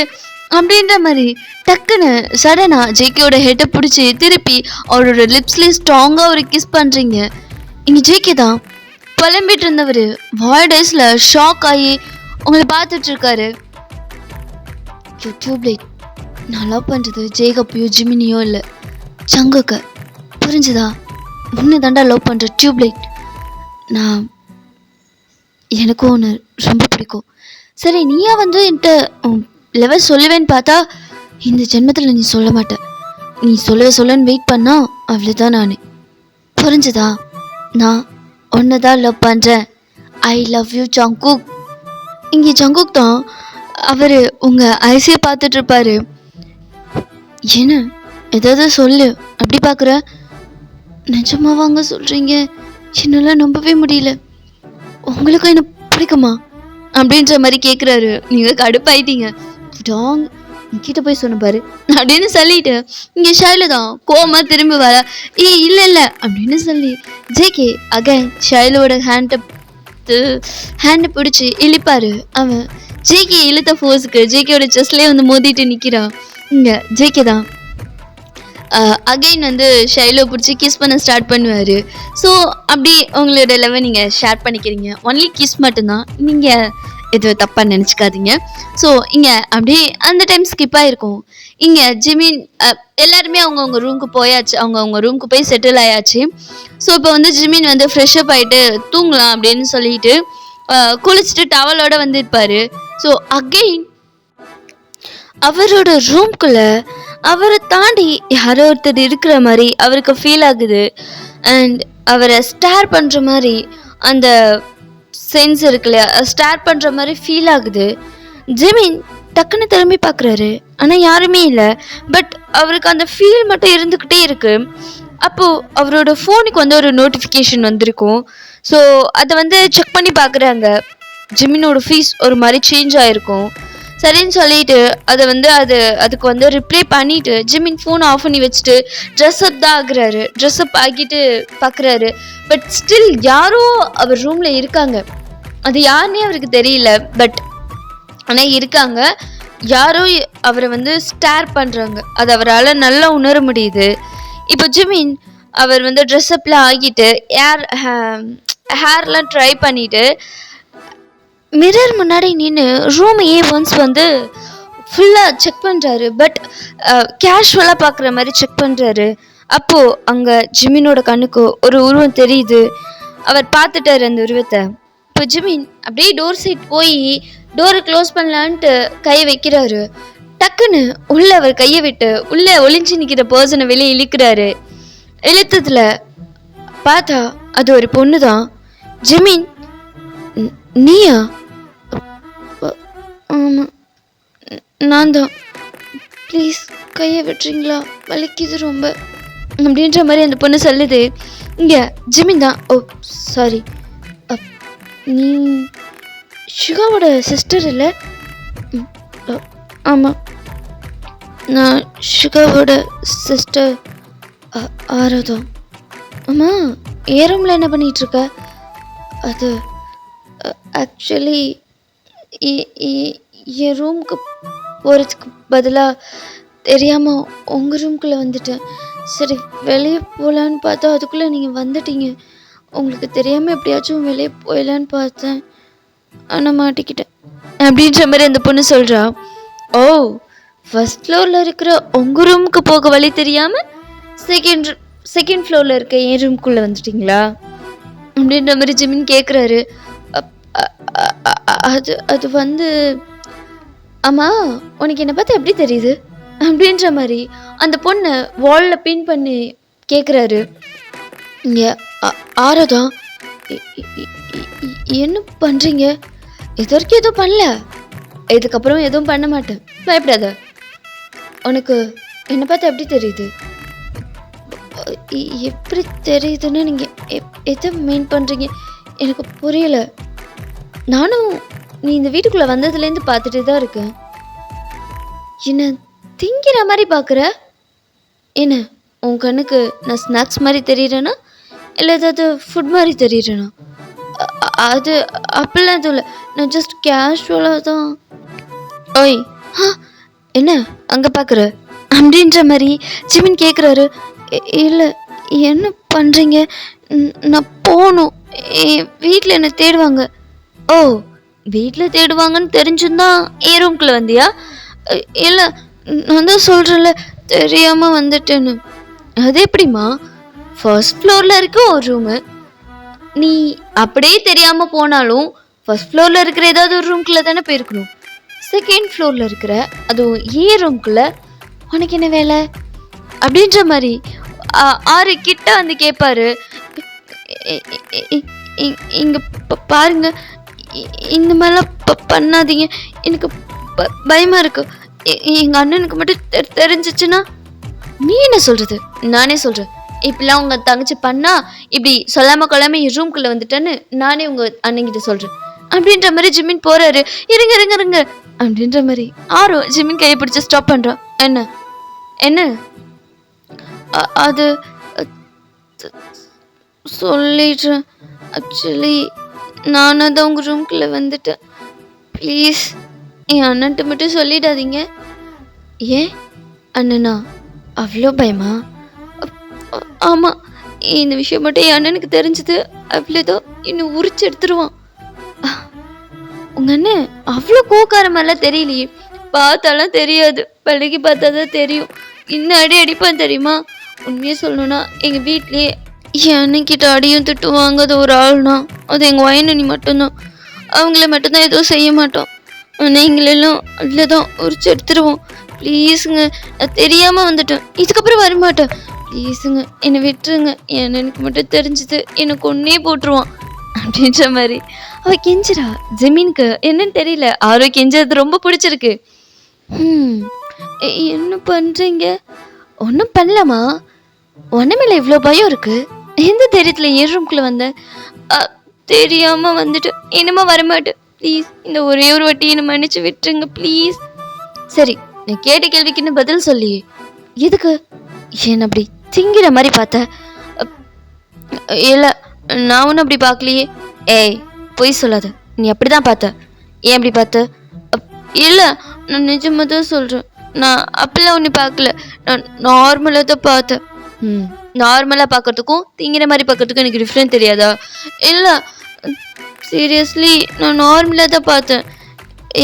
அப்படின்ற மாதிரி டக்குன்னு சடனா ஜேகேயோட ஹெட்டை பிடிச்சி திருப்பி அவரோட லிப்ஸ்லேயே ஸ்ட்ராங்காக ஒரு கிஸ் பண்ணுறீங்க. இங்கே ஜேகே தான் புலம்பிட்டு இருந்தவர் வாய்டேஸில் ஷாக் ஆகி உங்களை பார்த்துட்டு இருக்காரு. டியூப்லைட், நான் லவ் பண்ணுறது ஜேகப்பையோ ஜிமினியோ இல்லை, சங்குக்க, புரிஞ்சுதா? உன்னை தாண்டா லவ் பண்ணுற டியூப்லைட். நான் எனக்கும் ஒன்று ரொம்ப பிடிக்கும். சரி, நீயா வந்து என்கிட்ட லெவல் சொல்லுவேன்னு பார்த்தா இந்த ஜென்மத்தில் நீ சொல்ல மாட்டேன். நீ சொல்லன்னு வெயிட் பண்ணா அவ்வளோதான். நான் புரிஞ்சுதா? நான் ஒன்று தான் லவ் பண்ணுறேன். I love you Jungkook. இங்கே ஜங்குக் தான் அவர் உங்கள் ஐசியை பார்த்துட்டு இருப்பாரு. என்ன ஏதாவது சொல்லு, அப்படி பார்க்குற? நிஜமாவாங்க சொல்கிறீங்க? என்னால் நம்பவே முடியல. உங்களுக்கும் என்ன பிடிக்குமா அப்படின்ற மாதிரி கேட்குறாரு. நீங்கள் கடுப்பாயிட்டீங்க. டாங் கிட்ட போய் சொன்ன பாரு அப்படின்னு சொல்லிட்டு இங்கே ஷைலு தான் கோமா திரும்பி வர. இல்லை அப்படின்னு சொல்லி ஜேகே அகைன் ஷைலோட ஹேண்டை பிடிச்சி இழுப்பாரு. அவன் ஜேகே இழுத்த ஃபோர்ஸுக்கு ஜேகேயோட செஸ்ட்லேயே வந்து மோதிட்டு நிற்கிறான். இங்கே ஜேகே தான் அகெயின் வந்து ஷைலோ பிடிச்சி கிஸ் பண்ண ஸ்டார்ட் பண்ணுவார். ஸோ அப்படி உங்களோட லெவல் நீங்கள் ஷேர் பண்ணிக்கிறீங்க. ஒன்லி கிஸ் மட்டும்தான், நீங்கள் இது தப்பாக நினச்சிக்காதீங்க. ஸோ இங்கே அப்படியே அந்த டைம் ஸ்கிப் ஆகிருக்கும். இங்கே ஜிமின் எல்லாருமே அவங்கவுங்க ரூமுக்கு போயாச்சு, அவங்கவுங்க ரூமுக்கு போய் செட்டில் ஆயாச்சு. ஸோ இப்போ வந்து ஜிமின் வந்து ஃப்ரெஷ்அப் ஆகிட்டு தூங்கலாம் அப்படின்னு சொல்லிட்டு குளிச்சுட்டு டவலோடு வந்துருப்பார். ஸோ அகெயின் அவரோட ரூம்குள்ளே அவரை தாண்டி யாரோ ஒருத்தர் இருக்கிற மாதிரி அவருக்கு ஃபீல் ஆகுது. அண்ட் அவரை ஸ்டார் பண்ணுற மாதிரி அந்த சென்ஸ் இருக்குல்ல, ஸ்டார் பண்ணுற மாதிரி ஃபீல் ஆகுது. ஜிமின் டக்குன்னு திரும்பி பார்க்குறாரு, ஆனால் யாருமே இல்லை. பட் அவருக்கு அந்த ஃபீல் மட்டும் இருந்துக்கிட்டே இருக்கு. அப்போது அவரோட ஃபோனுக்கு வந்து ஒரு நோட்டிஃபிகேஷன் வந்திருக்கும். ஸோ அதை வந்து செக் பண்ணி பார்க்குறாங்க. ஜிமினோட ஃபீஸ் ஒரு மாதிரி சேஞ்ச் ஆகிருக்கும். சரின்னு சொல்லிட்டு அதை வந்து அதுக்கு வந்து ரிப்ளை பண்ணிவிட்டு ஜிமின் ஃபோனை ஆஃப் பண்ணி வச்சுட்டு ட்ரெஸ்அப் தான் ஆகுறாரு. ட்ரெஸ்அப் ஆகிட்டு பார்க்குறாரு. பட் ஸ்டில் யாரோ அவர் ரூமில் இருக்காங்க. அது யாருன்னே அவருக்கு தெரியல. பட் ஆனால் இருக்காங்க. யாரோ அவரை வந்து ஸ்டார் பண்ணுறாங்க. அது அவரால் நல்லா உணர முடியுது. இப்போ ஜிமின் அவர் வந்து ட்ரெஸ்அப்லாம் ஆகிட்டு ஹேர்லாம் ட்ரை பண்ணிவிட்டு மிரர் முன்னாடி நின்று ரூமையே ஒன்ஸ் வந்து ஃபுல்லாக செக் பண்ணுறாரு. பட் கேஷுவலாக பார்க்குற மாதிரி செக் பண்ணுறாரு. அப்போது அங்கே ஜிமினோட கண்ணுக்கு ஒரு உருவம் தெரியுது. அவர் பார்த்துட்டாரு அந்த உருவத்தை. இப்போ ஜிமின் அப்படியே டோர் சைட் போய் டோரை க்ளோஸ் பண்ணலான்ட்டு கையை வைக்கிறாரு. டக்குன்னு உள்ளே அவர் கையை விட்டு உள்ளே ஒளிஞ்சு நிற்கிற பர்சனை வெளியே இழுக்கிறாரு. இழுத்ததில் பார்த்தா அது ஒரு பொண்ணு தான். ஜிமின், நீயா? ஆமாம், நான் தான். ப்ளீஸ் கையை விட்டுறீங்களா, வலிக்குது ரொம்ப அப்படின்ற மாதிரி அந்த பொண்ணு சொல்லுது. இங்கே ஜிமின் தான். ஓ சாரி, நீ ஷிகாவோட சிஸ்டர் இல்லை? ஆமாம், நான் ஷிகாவோட சிஸ்டர் ஆராதா. ஆமாம், ஏ ரூமில் என்ன பண்ணிகிட்ருக்க? அது ஆக்சுவலி என் ரூமுக்கு போகிறதுக்கு பதிலாக தெரியாமல் உங்கள் ரூம்குள்ளே வந்துட்டேன். சரி வெளியே போகலான்னு பார்த்தா அதுக்குள்ளே நீங்கள் வந்துட்டீங்க. உங்களுக்கு தெரியாமல் எப்படியாச்சும் வெளியே போயிடலான்னு பார்த்தேன், ஆனால் மாட்டிக்கிட்டேன். அப்படின்ற மாதிரி அந்த பொண்ணு சொல்கிறா. ஓ, ஃபர்ஸ்ட் ஃப்ளோரில் இருக்கிற உங்கள் ரூமுக்கு போக வழி தெரியாமல் செகண்ட் ஃப்ளோரில் இருக்க என் ரூம்குள்ளே வந்துட்டிங்களா அப்படின்ற மாதிரி ஜிமின் கேட்குறாரு. அது அது வந்து ஆமாம், உனக்கு என்னை பார்த்து எப்படி தெரியுது அப்படின்ற மாதிரி அந்த பொண்ணை வாலில் பின் பண்ணி கேட்குறாரு. இங்கே ஆரதம், என்ன பண்ணுறீங்க? இது வரைக்கும் எதுவும் பண்ணல, இதுக்கப்புறம் எதுவும் பண்ண மாட்டேன், பயப்படாத. உனக்கு என்னை பார்த்து எப்படி தெரியுது? எப்படி தெரியுதுன்னு நீங்கள் எதை மீன் பண்ணுறீங்க எனக்கு புரியல. நானும் நீ இந்த வீட்டுக்குள்ளே வந்ததுலேருந்து பார்த்துட்டு தான் இருக்கேன். என்ன திங்கிற மாதிரி பார்க்குற? என்ன உன் கண்ணுக்கு நான் ஸ்நாக்ஸ் மாதிரி தெரியுறேன்னா இல்லை ஏதாவது ஃபுட் மாதிரி தெரியுறேனா? அது அப்படிலாம் எதுவும் இல்லை, நான் ஜஸ்ட் கேஷுவலாக தான். ஓய், என்ன அங்கே பார்க்குற அப்படின்ற மாதிரி ஜிமின் கேட்குறாரு. இல்லை, என்ன பண்ணுறீங்க? நான் போகணும், என் வீட்டில் என்னை தேடுவாங்க. ஓ, வீட்டில் தேடுவாங்கன்னு தெரிஞ்சுதான் என் ரூம்குள்ளே வந்தியா? இல்லை, நான் தான் சொல்கிறேன்ல தெரியாமல் வந்துட்டேன்னு. அது எப்படிம்மா? ஃபர்ஸ்ட் ஃப்ளோரில் இருக்க ஒரு ரூமு, நீ அப்படியே தெரியாமல் போனாலும் ஃபர்ஸ்ட் ஃப்ளோரில் இருக்கிற ஏதாவது ஒரு ரூம்குள்ளே தானே போயிருக்கணும். செகண்ட் ஃப்ளோரில் இருக்கிற அதுவும் ஏ ரூம்குள்ளே உனக்கு என்ன வேலை அப்படின்ற மாதிரி ஆறு கிட்ட வந்து கேட்பாரு. இங்கே பாருங்க, இந்த மாதிரிலாம் பண்ணாதீங்க, எனக்கு பயமாக இருக்கு. எங்கள் அண்ணனுக்கு மட்டும் தெரிஞ்சிச்சுன்னா? நீ என்ன சொல்கிறது? நானே சொல்கிறேன், இப்படிலாம் உங்கள் தங்கச்சி பண்ணா இப்படி சொல்லாமல் கொள்ளாமல் என் ரூம்குள்ளே வந்துட்டேன்னு நானே உங்கள் அண்ணங்கிட்ட சொல்கிறேன் அப்படின்ற மாதிரி ஜிமின் போகிறாரு. இருங்க இருங்க இருங்க அப்படின்ற மாதிரி ஆரும் ஜிமின் கையை பிடிச்சி ஸ்டாப் பண்ணுறான். என்ன என்ன அது சொல்லிடுறேன். ஆக்சுவலி நானாக தான் உங்கள் ரூம்குள்ளே வந்துட்டேன். ப்ளீஸ் என் அண்ணன்ட்ட மட்டும் சொல்லிடாதீங்க. ஏன் அண்ணனா அவ்வளோ பயமா? ஆமாம், இந்த விஷயம் மட்டும் என் அண்ணனுக்கு தெரிஞ்சது அவ்வளோதான் இன்னும் உரிச்சு எடுத்துருவான். உங்கள் அண்ணன் அவ்வளோ கோக்காரமெல்லாம் தெரியலையே, பார்த்தாலாம் தெரியாது, பழகி பார்த்தா தான் தெரியும். இன்னும் அடிப்பான் தெரியுமா? உண்மையாக சொல்லணும்னா எங்கள் வீட்லேயே என் அண்ணன்கிட்ட அடியும் திட்டு வாங்காத ஒரு ஆள்னா அது எங்கள் வயனி மட்டும்தான். அவங்கள மட்டும்தான் எதுவும் செய்ய மாட்டோம், ஆனால் எங்களெல்லாம் அதில் தான் உரிச்சு எடுத்துருவோம். ப்ளீஸுங்க, நான் தெரியாமல் வந்துட்டேன், இதுக்கப்புறம் வரமாட்டேன். ப்ளீஸுங்க என்னை விட்டுருங்க, என் அண்ணனுக்கு மட்டும் தெரிஞ்சது எனக்கு ஒன்றே போட்டுருவான் அப்படின்ற மாதிரி அவள் கெஞ்சிரா. ஜெமீனுக்கு என்னன்னு தெரியல, ஆரோ கெஞ்சது ரொம்ப பிடிச்சிருக்கு. என்ன பண்ணுறீங்க? ஒன்றும் பண்ணலாமா? ஒன்றுமில்ல, இவ்வளோ பயம் இருக்கு, எந்த தைரியத்தில் என் ரூம்குள்ளே வந்தேன்? தெரியாமல் வந்துட்டு என்னமா வரமாட்டேன். ப்ளீஸ் இந்த ஒரே ஒரு வாட்டி என்னை மன்னிச்சு விட்டுருங்க ப்ளீஸ். சரி, நான் கேட்ட கேள்விக்குன்னு பதில் சொல்லி. எதுக்கு என்ன அப்படி திங்கிற மாதிரி பார்த்த? இல்லை, நான் ஒன்றும் அப்படி பார்க்கலையே. ஏய், பொய் சொல்லாத, நீ அப்படி தான் பார்த்த. ஏன் அப்படி பார்த்த? இல்லை, நான் நிஜமாக தான் சொல்கிறேன், நான் அப்படிலாம் ஒன்றும் பார்க்கல, நான் நார்மலாக தான் பார்த்தேன். நார்மலாக பார்க்கறதுக்கும் திங்கிற மாதிரி பார்க்கறதுக்கும் எனக்கு டிஃப்ரெண்ட் தெரியாதா? இல்லை, சீரியஸ்லி நான் நார்மலாக தான் பார்த்தேன்.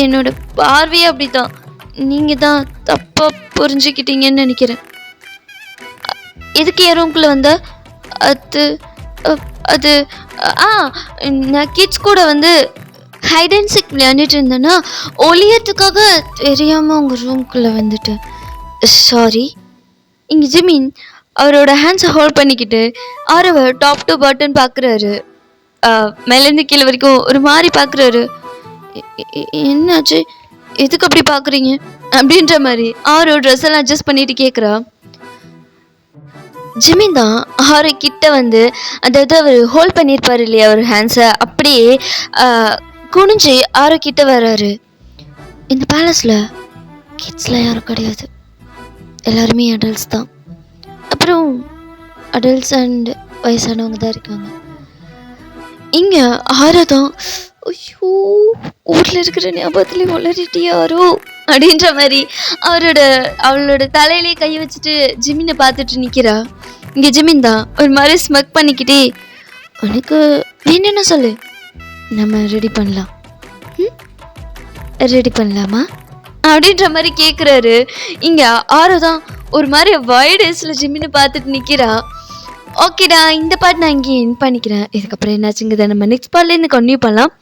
என்னோட பார்வையே அப்படி தான், நீங்கள் தான் தப்பாக புரிஞ்சுக்கிட்டீங்கன்னு நினைக்கிறேன். எதுக்கு என் ரூம்குள்ளே வந்த? அது அது நான் கிட்ஸ் கூட வந்து ஹைட் அண்ட் சீக் விளையாண்டுட்டு இருந்தேன்னா ஒளியத்துக்காக தெரியாமல் உங்கள் ரூம்குள்ளே வந்துட்டேன். சாரி. இங்கே ஜிமின் அவரோட ஹேண்ட்ஸை ஹோல்ட் பண்ணிக்கிட்டு ஆரவை டாப் டு பாட்டன் பார்க்குறாரு. மேலேருந்து கீழே வரைக்கும் ஒரு மாதிரி பார்க்குறாரு. என்னாச்சு, எதுக்கு அப்படி பார்க்குறீங்க அப்படின்ற மாதிரி ஆரோ ட்ரெஸ் எல்லாம் அட்ஜஸ்ட் பண்ணிட்டு கேட்குறா. ஜிமின் தான் ஆரோ கிட்ட வந்து, அதாவது அவர் ஹோல்ட் பண்ணியிருப்பார் இல்லையா அவர் ஹேண்ட்ஸை, அப்படியே குனிஞ்சு ஆரோ கிட்ட வர்றாரு. இந்த பேலஸில் கிட்ஸ்லாம் யாரும் கிடையாது, எல்லாருமே அடல்ட்ஸ் தான். அப்புறம் அடல்ட்ஸ் அண்ட் வயசானவங்க தான் இருக்காங்க. இங்கே ஆரோ தான், ஐயோ ஊரில் இருக்கிற ஞாபகத்துலேயே வளரிட்டியாரோ அப்படின்ற மாதிரி அவளோட தலையிலே கை வச்சுட்டு ஜிமினை பார்த்துட்டு நிற்கிறா. இங்கே ஜிமின் தான் ஒரு மாதிரி ஸ்மக் பண்ணிக்கிட்டே, உனக்கு வேணும்னு சொல்லு, நம்ம ரெடி பண்ணலாம். ரெடி பண்ணலாமா அப்படின்ற மாதிரி கேட்குறாரு. இங்கே ஆரோ தான் ஒரு மாதிரி வைடேஸில் ஜிம்மின்னு பார்த்துட்டு நிற்கிறா. ஓகேடா, இந்த பாட்டு நான் இங்கே என் பண்ணிக்கிறேன். இதுக்கப்புறம் என்னாச்சுங்க நம்ம நெக்ஸ்ட் பார்ட்லேருந்து கன்டினியூ பண்ணலாம்.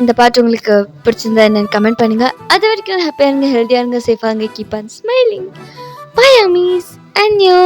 இந்த பாட்டு உங்களுக்கு பிடிச்சிருந்தா என்னென்னு கமெண்ட் பண்ணுங்கள். அது வரைக்கும் ஹாப்பியாக இருங்க, ஹெல்த்தியாக இருங்க, சேஃபாக இருங்க. Keep on smiling. பை அமீஸ் அண்ட் யோ.